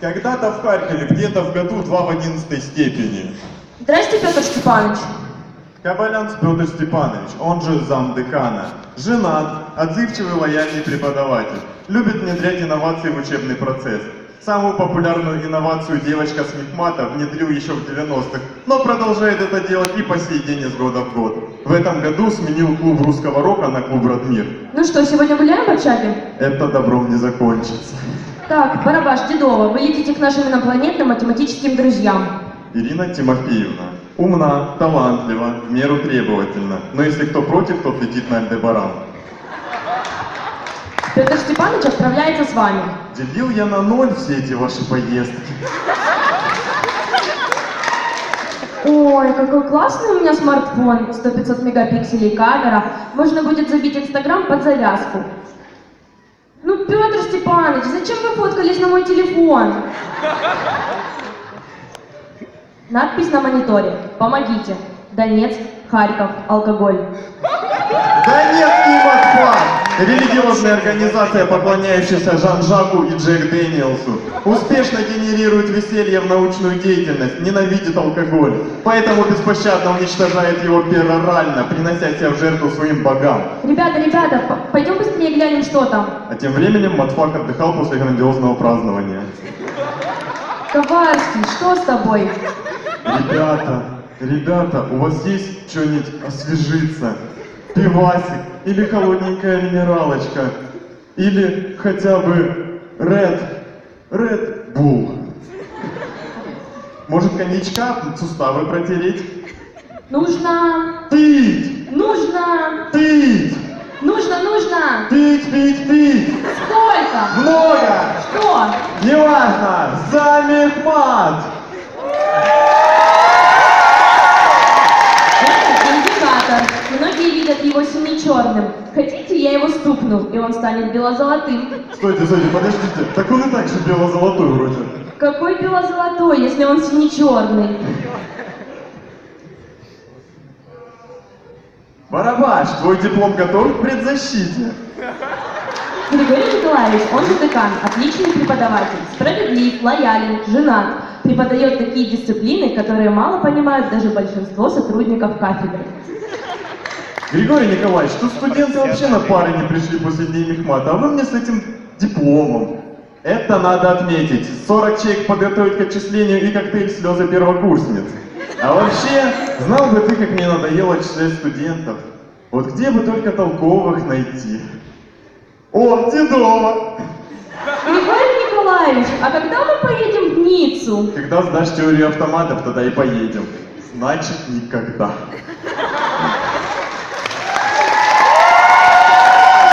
Когда-то в Харькове, где-то в году 2 в 11 степени. Здрасте, Петр Степанович. Кабалянц Петр Степанович, он же замдекана. Женат, отзывчивый, лояльный преподаватель. Любит внедрять инновации в учебный процесс. Самую популярную инновацию девочка с мехмата внедрил еще в 90-х, но продолжает это делать и по сей день из года в год. В этом году сменил клуб русского рока на клуб «Радмир». Ну что, сегодня гуляем в общаге? Это добром не закончится. Так, Барабаш, Дедова, вы летите к нашим инопланетным математическим друзьям. Ирина Тимофеевна. Умна, талантлива, в меру требовательна. Но если кто против, тот летит на Альдебаран. Петр Степанович отправляется с вами. Делил я на 0 все эти ваши поездки. Ой, какой классный у меня смартфон. 100-500 мегапикселей камера. Можно будет забить Инстаграм под завязку. Ну, Петр Степанович, зачем вы фоткались на мой телефон? Надпись на мониторе. Помогите. Донецк, Харьков, алкоголь. Донецкий Москва! Религиозная организация, поклоняющаяся Жан-Жаку и Джек Дэниелсу. Успешно генерирует веселье в научную деятельность, ненавидит алкоголь. Поэтому беспощадно уничтожает его перорально, принося себя в жертву своим богам. Ребята, пойдем быстрее глянем, что там. А тем временем Матфак отдыхал после грандиозного празднования. Коварский, что с тобой? Ребята, у вас есть что-нибудь освежиться? Пивасик или холодненькая минералочка? Или хотя бы Red Bull? Может, коньячка, суставы протереть? Нужно. Пить! Нужно. Пить! Нужно. Пить! Сколько? Много! Что? Неважно! За мехмат! Это индикатор. Многие видят его сине-черным. Хотите, я его стукну, и он станет бело-золотым. Стойте, подождите. Так он и так же бело-золотой вроде. Какой бело-золотой, если он сине-черный? Барабаш, твой диплом готов к предзащите? Григорий Николаевич, он же декан, отличный преподаватель, справедлив, лоялен, женат, преподает такие дисциплины, которые мало понимают даже большинство сотрудников кафедры. Григорий Николаевич, тут студенты вообще на пары не пришли после дней мехмата, а вы мне с этим дипломом. Это надо отметить. 40 человек подготовить к отчислению и коктейль слезы первокурсниц. А вообще, знал бы ты, как мне надоело отчислять студентов. Вот где бы только толковых найти. О, Дедова! Григорий Николаевич, а когда мы поедем в Ниццу? Когда сдашь теорию автоматов, тогда и поедем. Значит, никогда.